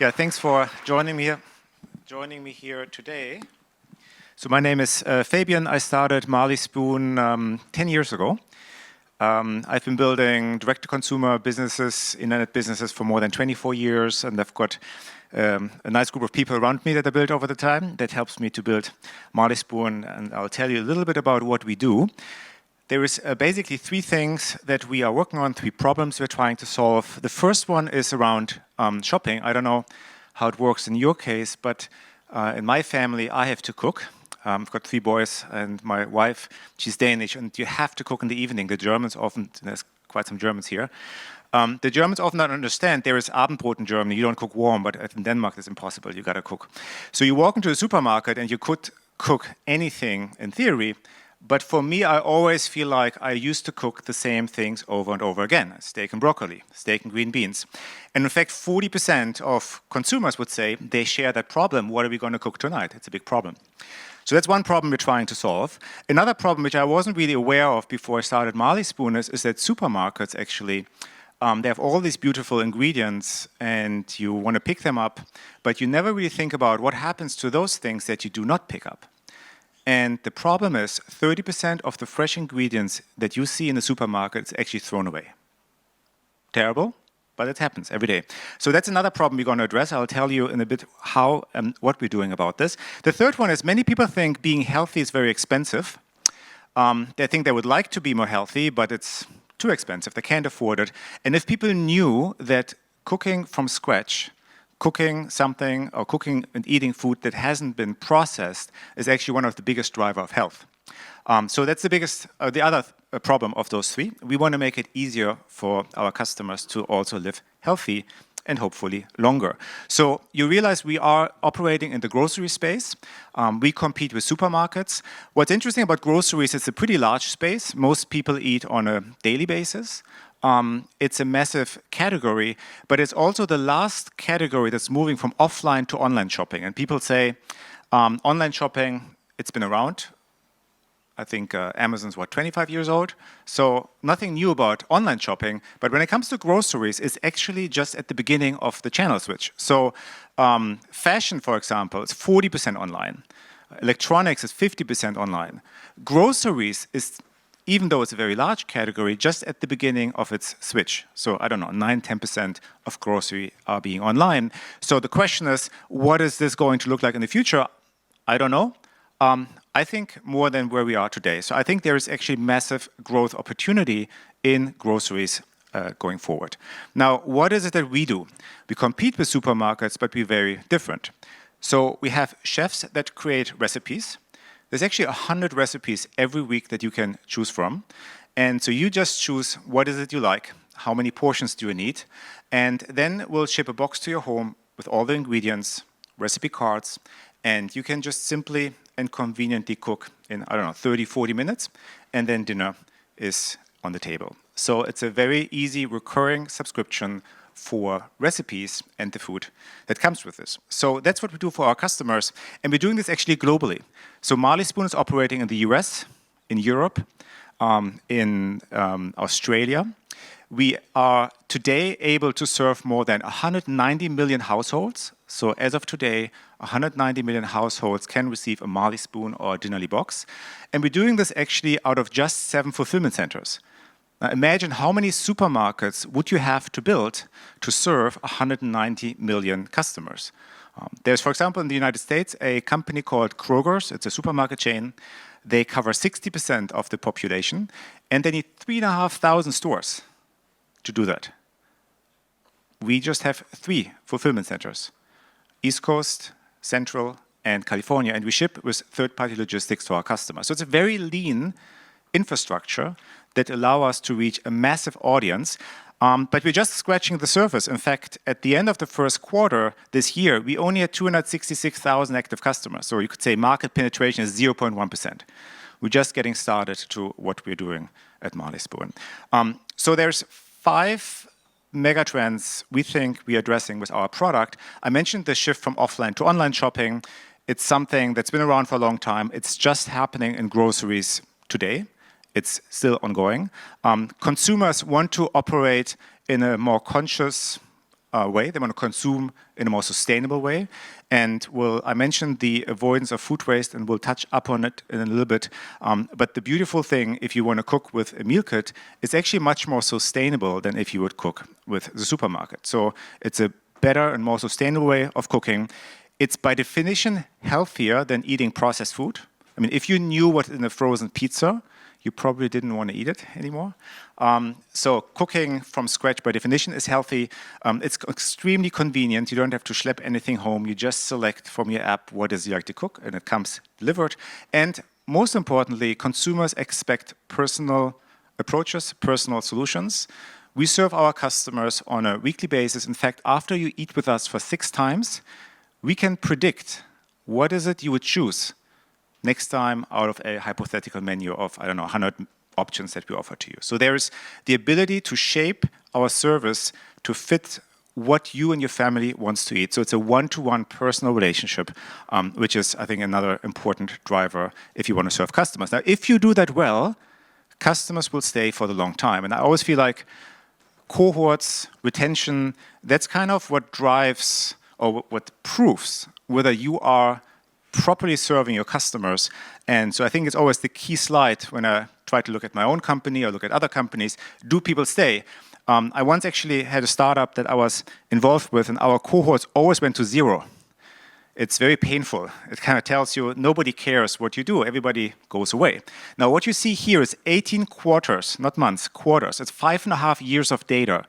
Yeah, thanks for joining me here today. So my name is Fabian. I started Marley Spoon 10 years ago. I've been building direct-to-consumer businesses, internet businesses for more than 24 years, and I've got a nice group of people around me that I built over the time that helps me to build Marley Spoon, and I'll tell you a little bit about what we do. There is basically three things that we are working on, three problems we're trying to solve. The first one is around shopping. I don't know how it works in your case, but in my family, I have to cook. I've got three boys and my wife, she's Danish, and you have to cook in the evening. The Germans often, there's quite some Germans here. The Germans often don't understand there is Abendbrot in Germany. You don't cook warm, but in Denmark it's impossible. You got to cook. So you walk into a supermarket and you could cook anything in theory. But for me, I always feel like I used to cook the same things over and over again. Steak and broccoli, steak and green beans. And in fact, 40% of consumers would say they share that problem. What are we going to cook tonight? It's a big problem. So that's one problem we're trying to solve. Another problem, which I wasn't really aware of before I started Marley Spoon, is that supermarkets actually, they have all these beautiful ingredients and you want to pick them up, but you never really think about what happens to those things that you do not pick up. And the problem is 30% of the fresh ingredients that you see in the supermarket is actually thrown away. Terrible, but it happens every day. So that's another problem we're going to address. I'll tell you in a bit how and what we're doing about this. The third one is many people think being healthy is very expensive. They think they would like to be more healthy, but it's too expensive. They can't afford it. And if people knew that cooking from scratch, cooking something or cooking and eating food that hasn't been processed is actually one of the biggest drivers of health. So that's the other problem of those three. We want to make it easier for our customers to also live healthy and hopefully longer. So you realize we are operating in the grocery space. We compete with supermarkets. What's interesting about groceries, it's a pretty large space. Most people eat on a daily basis. It's a massive category, but it's also the last category that's moving from offline to online shopping. And people say online shopping, it's been around. I think Amazon's, 25 years old? So nothing new about online shopping. But when it comes to groceries, it's actually just at the beginning of the channel switch. So fashion, for example, is 40% online. Electronics is 50% online. Groceries is, even though it's a very large category, just at the beginning of its switch. So I don't know, 9–10% of grocery are being online. So the question is, what is this going to look like in the future? I don't know. I think more than where we are today. So I think there is actually massive growth opportunity in groceries going forward. Now, what is it that we do? We compete with supermarkets, but we're very different. So we have chefs that create recipes. There's actually 100 recipes every week that you can choose from. And so you just choose what is it you like, how many portions do you need, and then we'll ship a box to your home with all the ingredients, recipe cards, and you can just simply and conveniently cook in, 30–40 minutes, and then dinner is on the table. So it's a very easy recurring subscription for recipes and the food that comes with this. So that's what we do for our customers, and we're doing this actually globally. So Marley Spoon is operating in the US, in Europe, in Australia. We are today able to serve more than 190 million households. So as of today, 190 million households can receive a Marley Spoon or a Dinnerly box. And we're doing this actually out of just 7 fulfillment centers. Now imagine how many supermarkets would you have to build to serve 190 million customers. There's, for example, in the United States, a company called Kroger's. It's a supermarket chain. They cover 60% of the population, and they need 3,500 stores to do that. We just have 3 fulfillment centers, East Coast, Central, and California, and we ship with third-party logistics to our customers. So it's a very lean infrastructure that allow us to reach a massive audience, but we're just scratching the surface. In fact, at the end of the first quarter this year, we only had 266,000 active customers. So you could say market penetration is 0.1%. We're just getting started to what we're doing at Marley Spoon. So there's 5 megatrends we think we're addressing with our product. I mentioned the shift from offline to online shopping. It's something that's been around for a long time. It's just happening in groceries today. It's still ongoing. Consumers want to operate in a more conscious, way. They want to consume in a more sustainable way. And I mentioned the avoidance of food waste, and we'll touch upon it in a little bit. But the beautiful thing, if you want to cook with a meal kit, it's actually much more sustainable than if you would cook with the supermarket. So it's a better and more sustainable way of cooking. It's by definition healthier than eating processed food. I mean, if you knew what's in a frozen pizza, you probably didn't want to eat it anymore. So cooking from scratch by definition is healthy. It's extremely convenient. You don't have to schlep anything home. You just select from your app what is you like to cook, and it comes delivered. And most importantly, consumers expect personal approaches, personal solutions. We serve our customers on a weekly basis. In fact, after you eat with us for 6 times, we can predict what is it you would choose next time out of a hypothetical menu of, 100 options that we offer to you. So there is the ability to shape our service to fit what you and your family wants to eat. So it's a one-to-one personal relationship, which is, I think, another important driver if you want to serve customers. Now, if you do that well, customers will stay for the long time. And I always feel like cohorts, retention, that's kind of what drives or what proves whether you are properly serving your customers. And so I think it's always the key slide when I try to look at my own company or look at other companies. Do people stay? I once actually had a startup that I was involved with, and our cohorts always went to 0. It's very painful. It kind of tells you nobody cares what you do. Everybody goes away. Now, what you see here is 18 quarters, not months, quarters. It's 5.5 years of data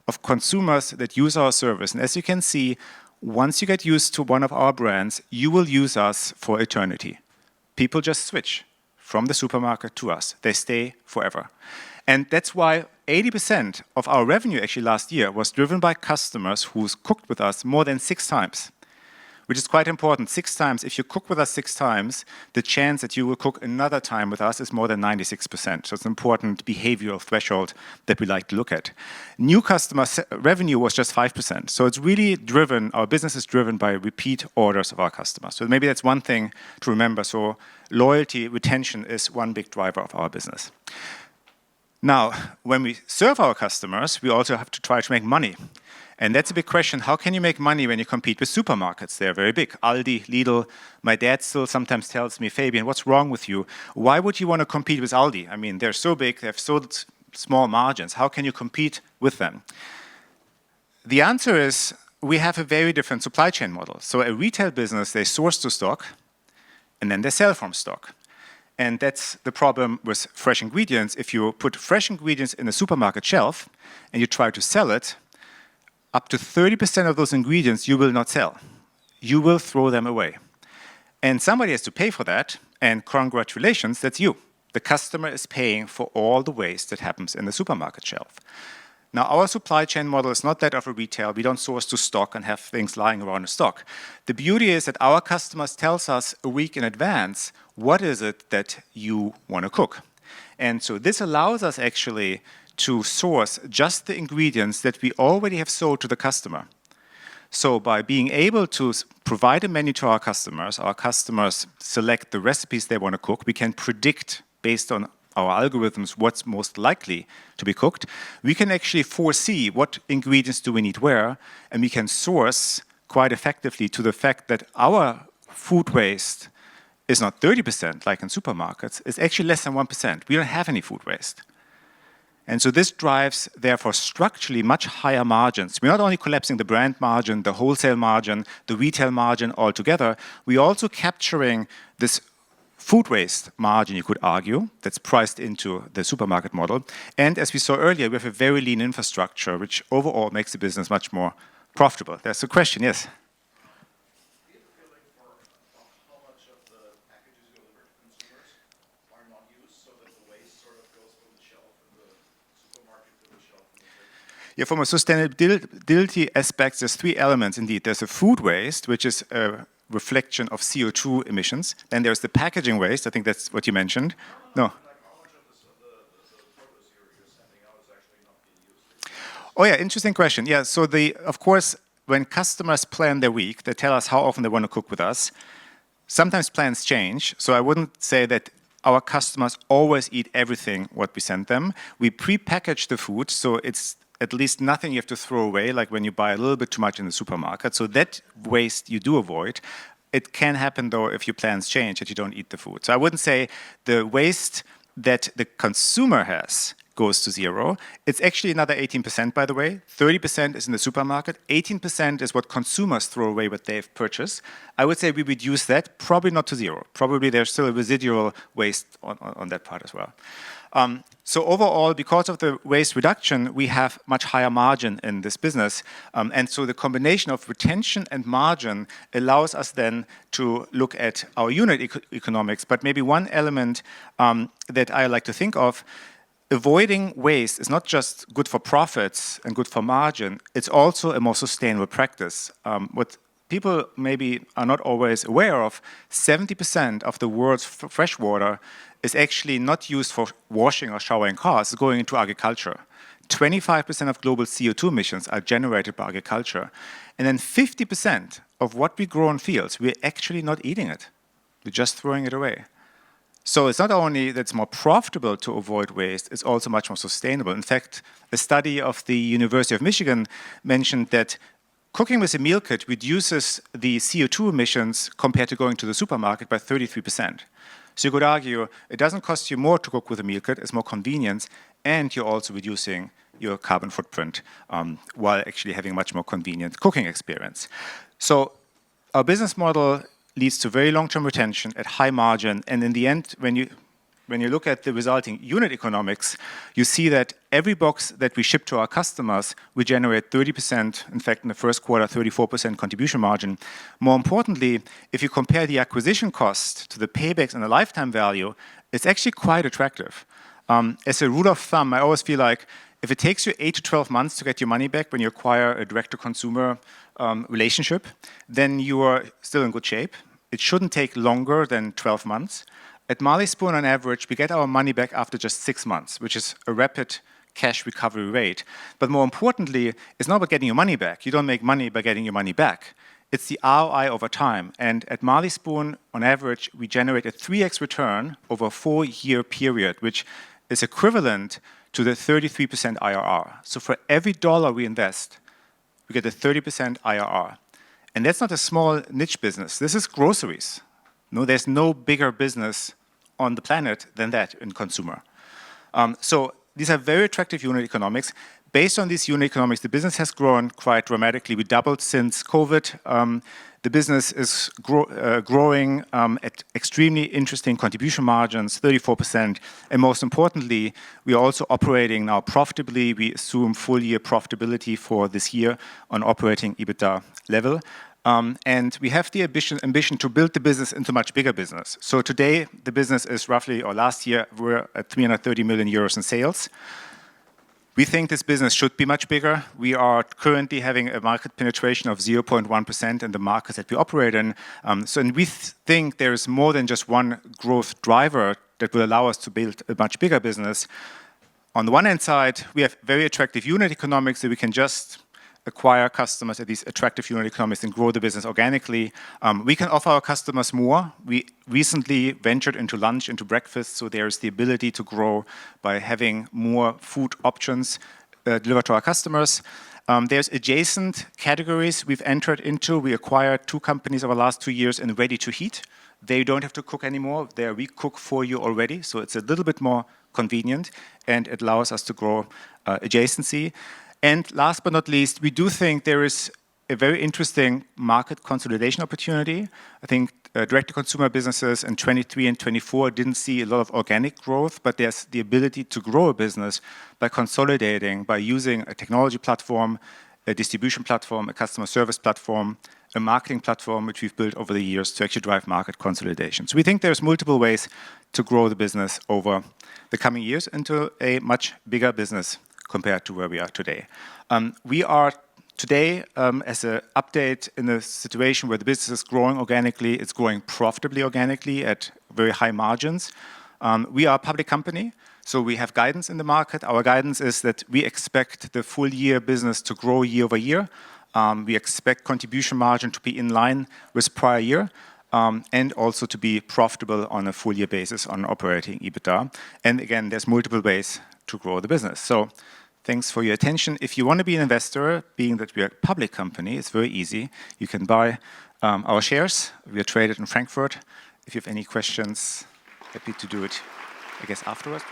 of consumers that use our service. And as you can see, once you get used to one of our brands, you will use us for eternity. People just switch from the supermarket to us. They stay forever. And that's why 80% of our revenue actually last year was driven by customers who's cooked with us more than 6 times, which is quite important. 6 times, if you cook with us 6 times, the chance that you will cook another time with us is more than 96%. So it's an important behavioral threshold that we like to look at. New customer revenue was just 5%. So it's really driven, our business is driven by repeat orders of our customers. So maybe that's one thing to remember. So loyalty, retention is one big driver of our business. Now, when we serve our customers, we also have to try to make money. And that's a big question. How can you make money when you compete with supermarkets? They're very big. Aldi, Lidl. My dad still sometimes tells me, Fabian, what's wrong with you? Why would you want to compete with Aldi? I mean, they're so big, they have so small margins. How can you compete with them? The answer is we have a very different supply chain model. So a retail business, they source to stock, and then they sell from stock. And that's the problem with fresh ingredients. If you put fresh ingredients in a supermarket shelf and you try to sell it, up to 30% of those ingredients you will not sell. You will throw them away. And somebody has to pay for that, and congratulations, that's you. The customer is paying for all the waste that happens in the supermarket shelf. Now, our supply chain model is not that of a retail. We don't source to stock and have things lying around in stock. The beauty is that our customers tells us a week in advance, what is it that you want to cook? And so this allows us actually to source just the ingredients that we already have sold to the customer. So by being able to provide a menu to our customers select the recipes they want to cook. We can predict, based on our algorithms, what's most likely to be cooked. We can actually foresee what ingredients do we need where, and we can source quite effectively to the fact that our food waste is not 30% like in supermarkets. It's actually less than 1%. We don't have any food waste. And so this drives, therefore, structurally much higher margins. We're not only collapsing the brand margin, the wholesale margin, the retail margin altogether, we're also capturing this food waste margin, you could argue, that's priced into the supermarket model. And as we saw earlier, we have a very lean infrastructure, which overall makes the business much more profitable. There's a question, yes? Yeah, from a sustainability aspect, there's 3 elements indeed. There's a food waste, which is a reflection of CO2 emissions. Then there's the packaging waste. I think that's what you mentioned. No. How much of the produce you're sending out is actually not being used? Oh yeah, interesting question. Yeah, so of course, when customers plan their week, they tell us how often they want to cook with us. Sometimes plans change, so I wouldn't say that our customers always eat everything what we send them. We pre-package the food, so it's at least nothing you have to throw away, like when you buy a little bit too much in the supermarket. So that waste you do avoid. It can happen, though, if your plans change, that you don't eat the food. So I wouldn't say the waste that the consumer has goes to zero. It's actually another 18%, by the way. 30% is in the supermarket. 18% is what consumers throw away what they've purchased. I would say we reduce that, probably not to zero. Probably there's still a residual waste on that part as well. So overall, because of the waste reduction, we have much higher margin in this business. And so the combination of retention and margin allows us then to look at our unit economics. But maybe one element that I like to think of, avoiding waste is not just good for profits and good for margin, it's also a more sustainable practice. What people maybe are not always aware of, 70% of the world's fresh water is actually not used for washing or showering cars, it's going into agriculture. 25% of global CO2 emissions are generated by agriculture. And then 50% of what we grow in fields, we're actually not eating it. We're just throwing it away. So it's not only that it's more profitable to avoid waste, it's also much more sustainable. In fact, a study of the University of Michigan mentioned that cooking with a meal kit reduces the CO2 emissions compared to going to the supermarket by 33%. So you could argue it doesn't cost you more to cook with a meal kit, it's more convenience, and you're also reducing your carbon footprint while actually having a much more convenient cooking experience. So our business model leads to very long-term retention at high margin, and in the end, when you look at the resulting unit economics, you see that every box that we ship to our customers, we generate 30%, in fact, in the first quarter, 34% contribution margin. More importantly, if you compare the acquisition cost to the paybacks and the lifetime value, it's actually quite attractive. As a rule of thumb, I always feel like if it takes you 8 to 12 months to get your money back when you acquire a direct-to-consumer relationship, then you are still in good shape. It shouldn't take longer than 12 months. At Marley Spoon, on average, we get our money back after just 6 months, which is a rapid cash recovery rate. But more importantly, it's not about getting your money back. You don't make money by getting your money back. It's the ROI over time. And at Marley Spoon, on average, we generate a 3x return over a 4-year period, which is equivalent to the 33% IRR. So for every dollar we invest, we get a 30% IRR. And that's not a small niche business. This is groceries. No, there's no bigger business on the planet than that in consumer. So these are very attractive unit economics. Based on these unit economics, the business has grown quite dramatically. We doubled since COVID. The business is growing at extremely interesting contribution margins, 34%. And most importantly, we are also operating now profitably. We assume full year profitability for this year on operating EBITDA level. And we have the ambition to build the business into a much bigger business. So today, the business is roughly, or last year, we're at 330 million euros in sales. We think this business should be much bigger. We are currently having a market penetration of 0.1% in the markets that we operate in. And we think there is more than just one growth driver that will allow us to build a much bigger business. On the one hand side, we have very attractive unit economics that we can just acquire customers at these attractive unit economics and grow the business organically. We can offer our customers more. We recently ventured into lunch, into breakfast, so there's the ability to grow by having more food options delivered to our customers. There's adjacent categories we've entered into. We acquired 2 companies over the last 2 years in ready-to-heat. They don't have to cook anymore. We cook for you already, so it's a little bit more convenient, and it allows us to grow adjacency. And last but not least, we do think there is a very interesting market consolidation opportunity. I think direct-to-consumer businesses in 23 and 24 didn't see a lot of organic growth, but there's the ability to grow a business by consolidating, by using a technology platform, a distribution platform, a customer service platform, a marketing platform, which we've built over the years to actually drive market consolidation. So we think there's multiple ways to grow the business over the coming years into a much bigger business compared to where we are today. We are today, as an update, in a situation where the business is growing organically, it's growing profitably organically at very high margins. We are a public company, so we have guidance in the market. Our guidance is that we expect the full year business to grow year over year. We expect contribution margin to be in line with prior year, and also to be profitable on a full year basis on operating EBITDA. And again, there's multiple ways to grow the business. So Thanks for your attention. If you want to be an investor, being that we are a public company, it's very easy. You can buy our shares. We are traded in Frankfurt. If you have any questions, happy to do it, I guess, afterwards.